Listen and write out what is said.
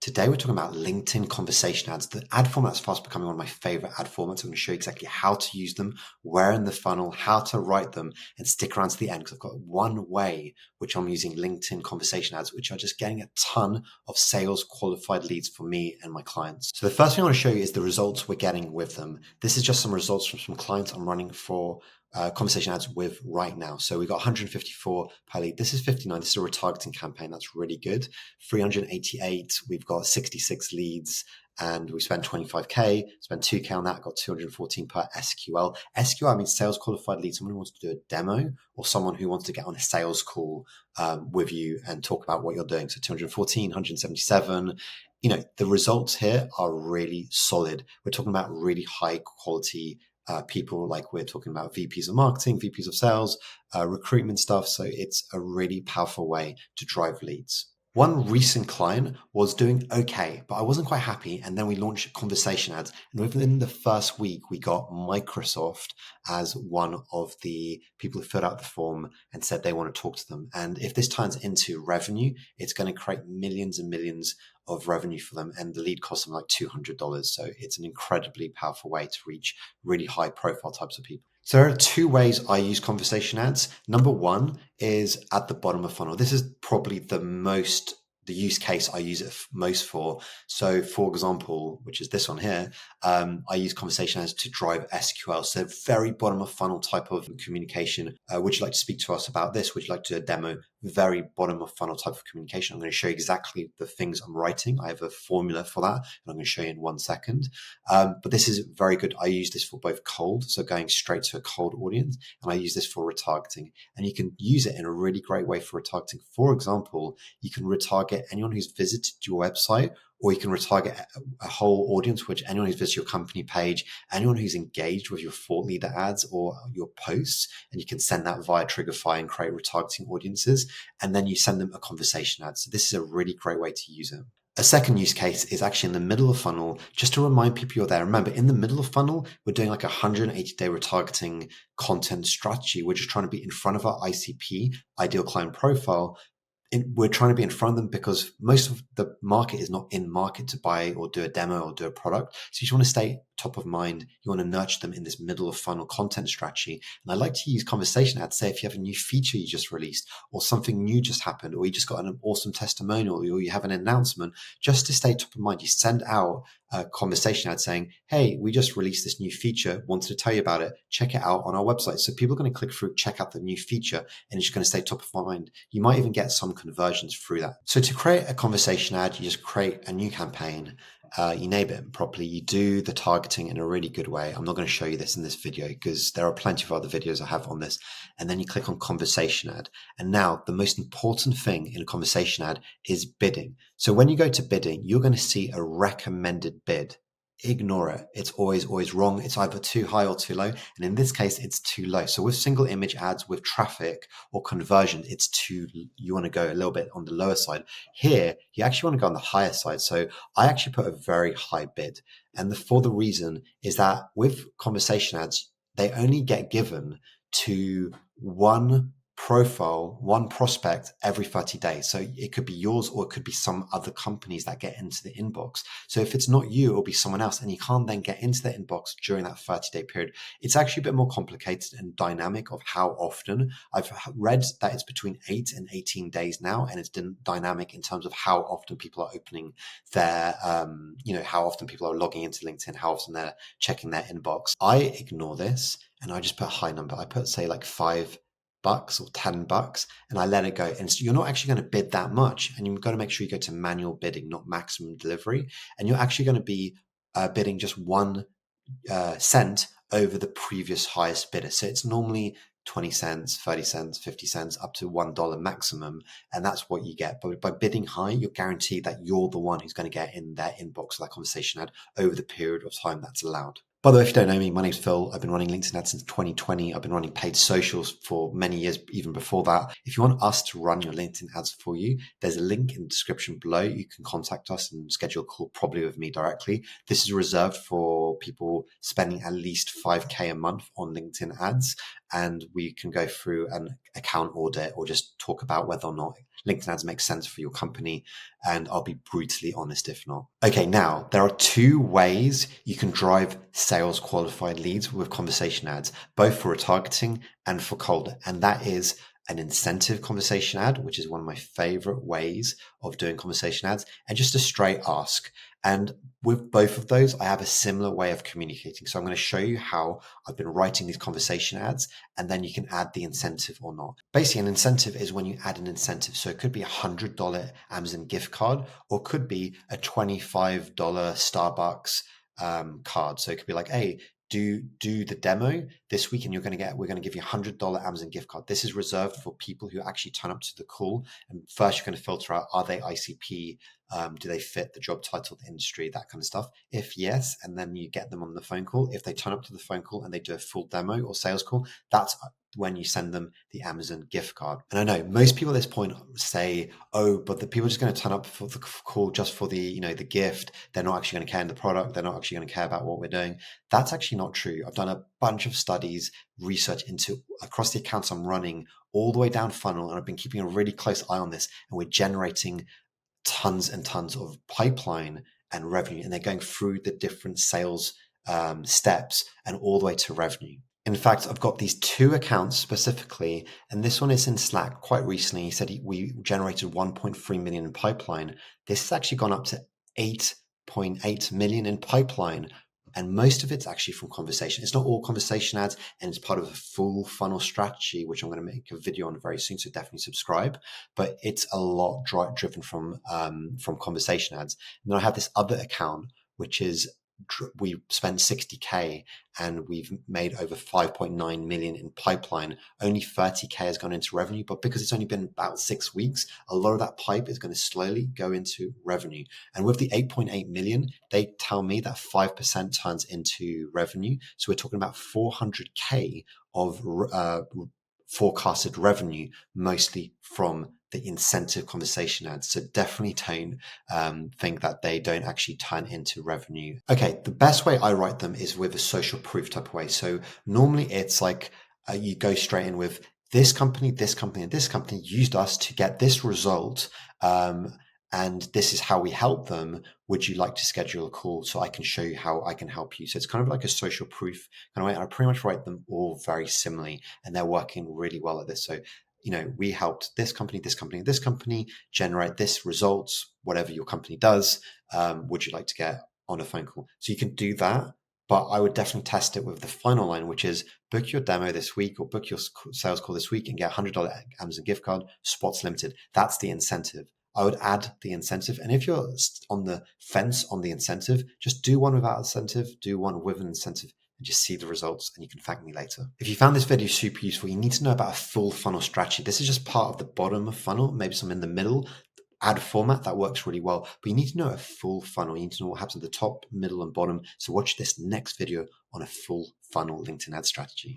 Today, we're talking about LinkedIn conversation ads, the ad format that's fast becoming one of my favorite ad formats. I'm going to show you exactly how to use them, where in the funnel, how to write them, and stick around to the end because I've got one way which I'm using LinkedIn conversation ads, which are just getting a ton of sales qualified leads for me and my clients. So the first thing I want to show you is the results we're getting with them. This is just some results from some clients I'm running for conversation ads with right now. So we got 154 per lead. This is 59. This is a retargeting campaign. That's really good. 388. We've got 66 leads and we spent 25K, spent 2K on that, got 214 per SQL. SQL means sales qualified lead. Someone who wants to do a demo or someone who wants to get on a sales call with you and talk about what you're doing. So 214, 177. The results here are really solid. We're talking about really high quality people, like we're talking about VPs of marketing, VPs of sales, recruitment stuff. So it's a really powerful way to drive leads. One recent client was doing okay, but I wasn't quite happy. And then we launched conversation ads. And within the first week, we got Microsoft as one of the people who filled out the form and said they want to talk to them. And if this turns into revenue, it's going to create millions and millions of revenue for them. And the lead costs them like $200. So it's an incredibly powerful way to reach really high profile types of people. So there are two ways I use conversation ads. Number one is at the bottom of funnel. This is probably the use case I use it most for. So for example, which is this one here, I use conversation ads to drive SQL. So very bottom of funnel type of communication. Would you like to speak to us about this? Would you like to do a demo? Very bottom of funnel type of communication. I'm going to show you exactly the things I'm writing. I have a formula for that, and I'm going to show you in 1 second. But this is very good. I use this for both cold, so going straight to a cold audience, and I use this for retargeting. And you can use it in a really great way for retargeting. For example, you can retarget anyone who's visited your website, or you can retarget a whole audience, which anyone who's visited your company page, anyone who's engaged with your thought leader ads or your posts, and you can send that via Triggerfy and create retargeting audiences, and then you send them a conversation ad. So this is a really great way to use it. A second use case is actually in the middle of funnel, just to remind people you're there. Remember, in the middle of funnel, we're doing like a 180-day retargeting content strategy. We're just trying to be in front of our ICP, ideal client profile. We're trying to be in front of them because most of the market is not in market to buy or do a demo or do a product. So you just want to stay top of mind. You want to nurture them in this middle of funnel content strategy. And I like to use conversation ads. Say if you have a new feature you just released, or something new just happened, or you just got an awesome testimonial, or you have an announcement, just to stay top of mind, you send out a conversation ad saying, hey, we just released this new feature, wanted to tell you about it, check it out on our website. So people are going to click through, check out the new feature, and it's just going to stay top of mind. You might even get some conversions through that. So to create a conversation ad, you just create a new campaign, you name it properly, you do the targeting in a really good way. I'm not going to show you this in this video because there are plenty of other videos I have on this. And then you click on conversation ad. And now the most important thing in a conversation ad is bidding. So when you go to bidding, you're going to see a recommended bid. Ignore it. It's always wrong. It's either too high or too low. And in this case, it's too low. So with single image ads, with traffic or conversion, you want to go a little bit on the lower side. Here, you actually want to go on the higher side. So I actually put a very high bid. And for the reason is that with conversation ads, they only get given to one profile, one prospect every 30 days. So it could be yours or it could be some other companies that get into the inbox. So if it's not you, it'll be someone else, and you can't then get into the inbox during that 30-day period. It's actually a bit more complicated and dynamic of how often. I've read that it's between 8 and 18 days now, and it's dynamic in terms of how often people are opening their, how often people are logging into LinkedIn, how often they're checking their inbox. I ignore this and I just put a high number. I put, say, like $5 or $10, and I let it go. And so you're not actually going to bid that much, and you've got to make sure you go to manual bidding, not maximum delivery. And you're actually going to be bidding just 1 cent over the previous highest bidder. So it's normally 20 cents, 30 cents, 50 cents, up to $1 maximum. And that's what you get. But by bidding high, you're guaranteed that you're the one who's going to get in their inbox of that conversation ad over the period of time that's allowed. By the way, if you don't know me, my name's Phil. I've been running LinkedIn ads since 2020. I've been running paid socials for many years, even before that. If you want us to run your LinkedIn ads for you, there's a link in the description below. You can contact us and schedule a call, probably with me directly. This is reserved for people spending at least 5K a month on LinkedIn ads. And we can go through an account audit or just talk about whether or not LinkedIn ads make sense for your company, and I'll be brutally honest if not. Okay, now there are two ways you can drive sales qualified leads with conversation ads, both for retargeting and for cold. And that is an incentive conversation ad, which is one of my favorite ways of doing conversation ads, and just a straight ask. And with both of those, I have a similar way of communicating. So I'm going to show you how I've been writing these conversation ads, and then you can add the incentive or not. Basically, an incentive is when you add an incentive. So it could be $100 Amazon gift card, or it could be a $25 Starbucks card. So it could be like, hey, do the demo this week and we're going to give you $100 Amazon gift card. This is reserved for people who actually turn up to the call. And first you're going to filter out, are they ICP? Do they fit the job title, the industry, that kind of stuff? If yes, and then you get them on the phone call. If they turn up to the phone call and they do a full demo or sales call, that's when you send them the Amazon gift card. And I know most people at this point say, oh, but the people are just going to turn up for the call just for the gift. They're not actually going to care in the product. They're not actually going to care about what we're doing. That's actually not true. I've done a bunch of studies, research into across the accounts I'm running all the way down funnel. And I've been keeping a really close eye on this, and we're generating tons and tons of pipeline and revenue, and they're going through the different sales steps and all the way to revenue. In fact, I've got these two accounts specifically, and this one is in Slack quite recently. He said we generated 1.3 million in pipeline. This has actually gone up to 8.8 million in pipeline. And most of it's actually from conversation. It's not all conversation ads, and it's part of a full funnel strategy, which I'm going to make a video on very soon. So definitely subscribe. But it's a lot driven from conversation ads. And then I have this other account, which is we spent 60K and we've made over 5.9 million in pipeline. Only 30K has gone into revenue, but because it's only been about 6 weeks, a lot of that pipe is going to slowly go into revenue. And with the 8.8 million, they tell me that 5% turns into revenue. So we're talking about 400K of forecasted revenue, mostly from the incentive conversation ads. So definitely don't think that they don't actually turn into revenue. Okay, the best way I write them is with a social proof type of way. So normally it's like you go straight in with this company, this company, and this company used us to get this result. And this is how we help them. Would you like to schedule a call so I can show you how I can help you? So it's kind of like a social proof kind of way. And I pretty much write them all very similarly, and they're working really well at this. So, we helped this company, this company, this company generate this results, whatever your company does. Would you like to get on a phone call? So you can do that, but I would definitely test it with the final line, which is book your demo this week or book your sales call this week and get a $100 Amazon gift card, spots limited. That's the incentive. I would add the incentive. And if you're on the fence on the incentive, just do one without incentive, do one with an incentive, and just see the results, and you can thank me later. If you found this video super useful, you need to know about a full funnel strategy. This is just part of the bottom of funnel, maybe some in the middle. Ad format that works really well, but you need to know a full funnel. You need to know what happens at the top, middle, and bottom. So watch this next video on a full funnel LinkedIn ad strategy.